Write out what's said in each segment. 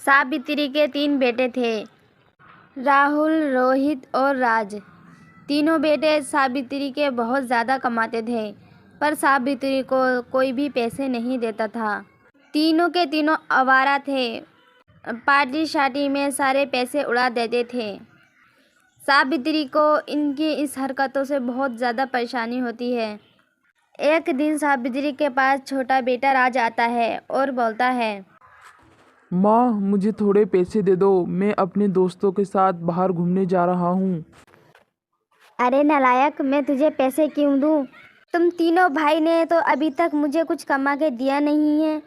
सावित्री के 3 बेटे थे, राहुल, रोहित और राज। तीनों बेटे सावित्री के बहुत ज़्यादा कमाते थे, पर सावित्री को कोई भी पैसे नहीं देता था। तीनों के तीनों आवारा थे, पार्टी शार्टी में सारे पैसे उड़ा देते थे। सावित्री को इनकी इस हरकतों से बहुत ज़्यादा परेशानी होती है। एक दिन सावित्री के पास छोटा बेटा राज आता है और बोलता है, माँ, मुझे थोड़े पैसे दे दो, मैं अपने दोस्तों के साथ बाहर घूमने जा रहा हूँ। अरे नालायक, मैं तुझे पैसे क्यों दूँ? तुम तीनों भाई ने तो अभी तक मुझे कुछ कमा के दिया नहीं है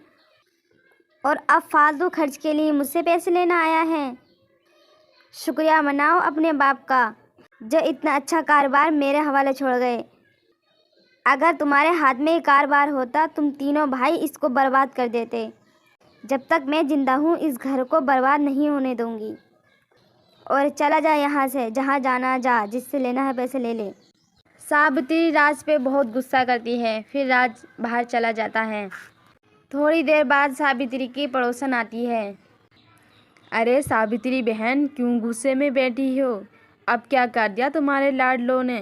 और अब फालतू खर्च के लिए मुझसे पैसे लेना आया है। शुक्रिया मनाओ अपने बाप का, जो इतना अच्छा कारोबार मेरे हवाले छोड़ गए। अगर तुम्हारे हाथ में ये कारोबार होता, तुम तीनों भाई इसको बर्बाद कर देते। जब तक मैं ज़िंदा हूँ इस घर को बर्बाद नहीं होने दूँगी। और चला जा यहाँ से, जहाँ जाना जा, जिससे लेना है पैसे ले ले। सावित्री राज पे बहुत गुस्सा करती है, फिर राज बाहर चला जाता है। थोड़ी देर बाद सावित्री की पड़ोसन आती है। अरे सावित्री बहन, क्यों गुस्से में बैठी हो? अब क्या कर दिया तुम्हारे लाडलों ने?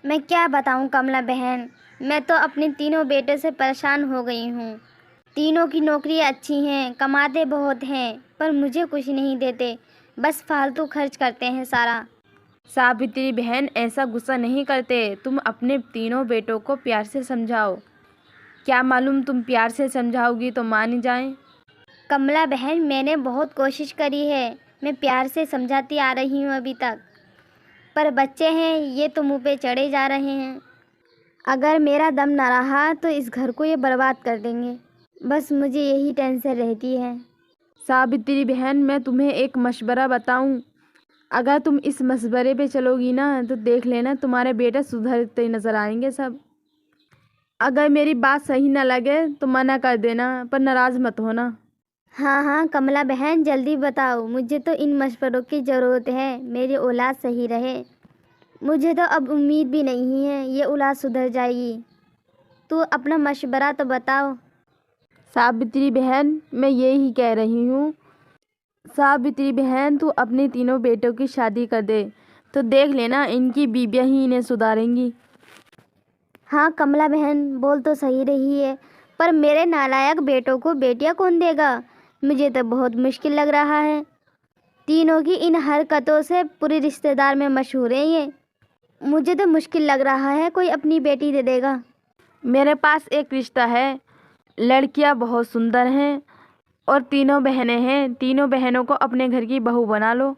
मैं क्या बताऊं कमला बहन, मैं तो अपने तीनों बेटे से परेशान हो गई हूँ। तीनों की नौकरी अच्छी हैं, कमाते बहुत हैं, पर मुझे कुछ नहीं देते, बस फालतू खर्च करते हैं सारा। सावित्री बहन, ऐसा गुस्सा नहीं करते। तुम अपने तीनों बेटों को प्यार से समझाओ। क्या मालूम तुम प्यार से समझाओगी तो मान जाएं। कमला बहन, मैंने बहुत कोशिश करी है, मैं प्यार से समझाती आ रही हूँ अभी तक, पर बच्चे हैं ये तो मुँह पे चढ़े जा रहे हैं। अगर मेरा दम न रहा तो इस घर को ये बर्बाद कर देंगे, बस मुझे यही टेंशन रहती है। सावित्री बहन, मैं तुम्हें एक मशवरा बताऊं। अगर तुम इस मशवरे पे चलोगी ना तो देख लेना तुम्हारे बेटे सुधरते नजर आएंगे सब। अगर मेरी बात सही ना लगे तो मना कर देना, पर नाराज़ मत होना। हाँ हाँ कमला बहन, जल्दी बताओ, मुझे तो इन मशवरों की ज़रूरत है, मेरी औलाद सही रहे। मुझे तो अब उम्मीद भी नहीं है ये औलाद सुधर जाएगी। तू अपना मशवरा तो बताओ। सावित्री बहन, मैं यही कह रही हूँ। सावित्री बहन, तू अपने तीनों बेटों की शादी कर दे तो देख लेना इनकी बीबियाँ ही इन्हें सुधारेंगी। हाँ कमला बहन, बोल तो सही रही है, पर मेरे नालायक बेटों को बेटियाँ कौन देगा? मुझे तो बहुत मुश्किल लग रहा है। तीनों की इन हरकतों से पूरे रिश्तेदार में मशहूर है ये। मुझे तो मुश्किल लग रहा है कोई अपनी बेटी दे देगा। मेरे पास एक रिश्ता है, लड़कियां बहुत सुंदर हैं और तीनों बहनें हैं। तीनों बहनों को अपने घर की बहू बना लो।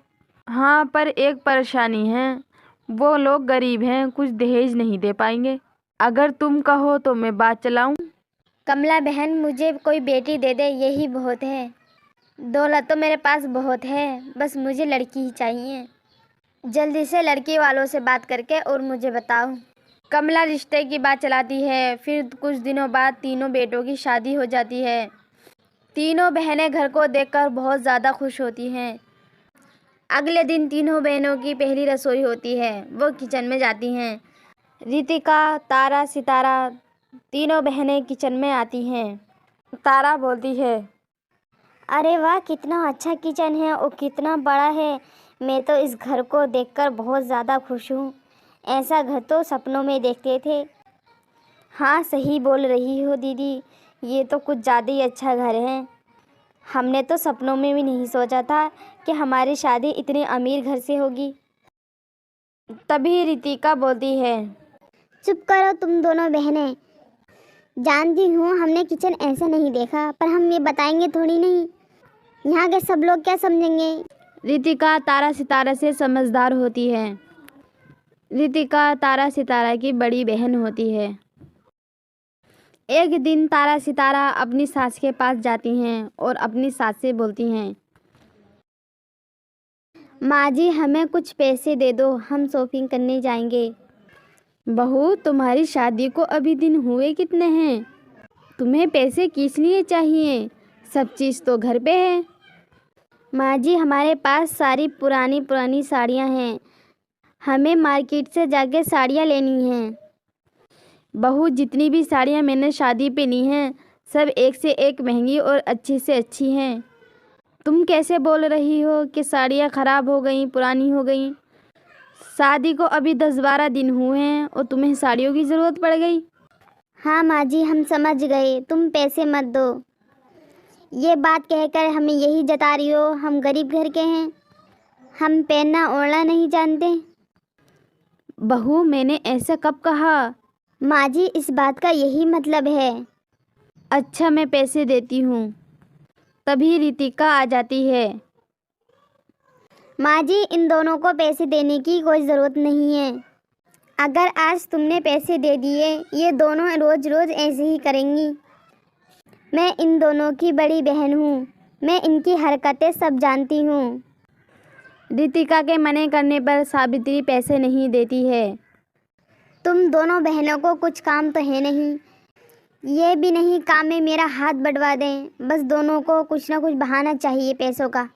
हाँ, पर एक परेशानी है, वो लोग गरीब हैं, कुछ दहेज नहीं दे पाएंगे। अगर तुम कहो तो मैं बात चलाऊं। कमला बहन, मुझे कोई बेटी दे दे यही बहुत है। दौलत तो मेरे पास बहुत है, बस मुझे लड़की ही चाहिए। जल्दी से लड़की वालों से बात करके और मुझे बताओ। कमला रिश्ते की बात चलाती है। फिर कुछ दिनों बाद तीनों बेटों की शादी हो जाती है। तीनों बहनें घर को देखकर बहुत ज़्यादा खुश होती हैं। अगले दिन तीनों बहनों की पहली रसोई होती है। वो किचन में जाती हैं। रितिका, तारा, सितारा तीनों बहनें किचन में आती हैं। तारा बोलती है, अरे वाह, कितना अच्छा किचन है और कितना बड़ा है। मैं तो इस घर को देखकर बहुत ज़्यादा खुश हूँ। ऐसा घर तो सपनों में देखते थे। हाँ सही बोल रही हो दीदी, ये तो कुछ ज़्यादा ही अच्छा घर है। हमने तो सपनों में भी नहीं सोचा था कि हमारी शादी इतने अमीर घर से होगी। तभी रितिका बोलती है, चुप करो तुम दोनों बहनें। जानती हूँ हमने किचन ऐसे नहीं देखा, पर हम ये बताएंगे थोड़ी नहीं। यहाँ के सब लोग क्या समझेंगे? रितिका तारा सितारा से समझदार होती है। रितिका तारा सितारा की बड़ी बहन होती है। एक दिन तारा सितारा अपनी सास के पास जाती हैं और अपनी सास से बोलती हैं, माँ जी, हमें कुछ पैसे दे दो, हम शॉपिंग करने जाएंगे। बहू, तुम्हारी शादी को अभी दिन हुए कितने हैं? तुम्हें पैसे किस लिए चाहिए? सब चीज़ तो घर पे है। माँ जी, हमारे पास सारी पुरानी पुरानी साड़ियाँ हैं, हमें मार्केट से जाके साड़ियाँ लेनी हैं। बहू, जितनी भी साड़ियाँ मैंने शादी पे ली हैं सब एक से एक महंगी और अच्छी से अच्छी हैं। तुम कैसे बोल रही हो कि साड़ियाँ ख़राब हो गई, पुरानी हो गई? शादी को अभी 10-12 दिन हुए हैं और तुम्हें साड़ियों की ज़रूरत पड़ गई। हाँ माँ जी, हम समझ गए, तुम पैसे मत दो। ये बात कहकर हमें यही जता रही हो हम गरीब घर के हैं, हम पहनना ओढ़ना नहीं जानते। बहू, मैंने ऐसा कब कहा? माँ जी, इस बात का यही मतलब है। अच्छा, मैं पैसे देती हूँ। तभी रितिका आ जाती है। माँ जी, इन दोनों को पैसे देने की कोई ज़रूरत नहीं है। अगर आज तुमने पैसे दे दिए, ये दोनों रोज़ रोज़ ऐसे ही करेंगी। मैं इन दोनों की बड़ी बहन हूँ, मैं इनकी हरकतें सब जानती हूँ। रितिका के मना करने पर सावित्री पैसे नहीं देती है। तुम दोनों बहनों को कुछ काम तो है नहीं, ये भी नहीं काम में मेरा हाथ बंटवा दें। बस दोनों को कुछ ना कुछ बहाना चाहिए पैसों का।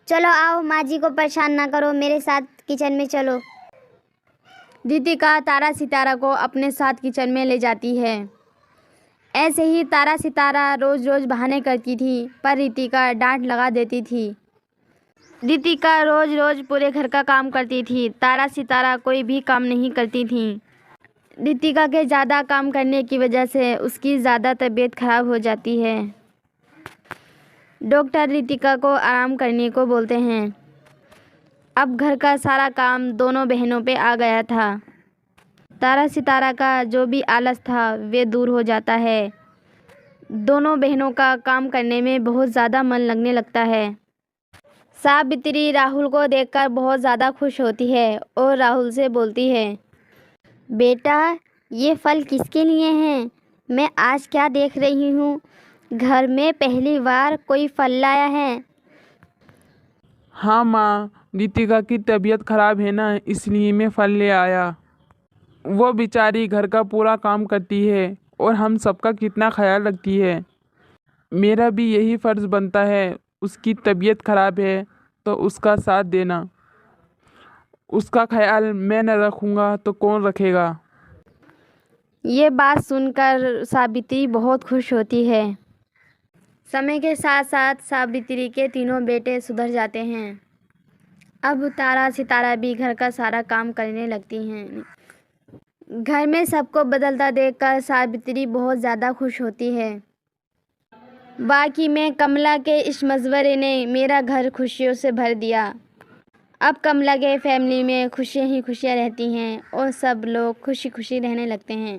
चलो आओ, माँ जी को परेशान ना करो, मेरे साथ किचन में चलो। रितिका तारा सितारा को अपने साथ किचन में ले जाती है। ऐसे ही तारा सितारा रोज़ रोज़ बहाने करती थी, पर रितिका डांट लगा देती थी। रितिका रोज़ रोज़ पूरे घर का काम करती थी, तारा सितारा कोई भी काम नहीं करती थी। रितिका के ज़्यादा काम करने की वजह से उसकी ज़्यादा तबीयत खराब हो जाती है। डॉक्टर रितिका को आराम करने को बोलते हैं। अब घर का सारा काम दोनों बहनों पे आ गया था। तारा सितारा का जो भी आलस था वे दूर हो जाता है। दोनों बहनों का काम करने में बहुत ज़्यादा मन लगने लगता है। सावित्री राहुल को देखकर बहुत ज़्यादा खुश होती है और राहुल से बोलती है, बेटा, ये फल किसके लिए हैं? मैं आज क्या देख रही हूँ, घर में पहली बार कोई फल लाया है। हाँ माँ, रितिका की तबीयत खराब है ना, इसलिए मैं फल ले आया। वो बेचारी घर का पूरा काम करती है और हम सबका कितना ख्याल रखती है। मेरा भी यही फ़र्ज़ बनता है, उसकी तबीयत खराब है तो उसका साथ देना। उसका ख्याल मैं न रखूँगा तो कौन रखेगा। ये बात सुनकर सावित्री बहुत खुश होती है। समय के साथ साथ सावित्री के तीनों बेटे सुधर जाते हैं। अब तारा सितारा भी घर का सारा काम करने लगती हैं। घर में सबको बदलता देखकर सावित्री बहुत ज़्यादा खुश होती है। वाकई में कमला के इस मशवरे ने मेरा घर खुशियों से भर दिया। अब कमला के फैमिली में खुशियाँ ही खुशियाँ रहती हैं और सब लोग खुशी खुशी रहने लगते हैं।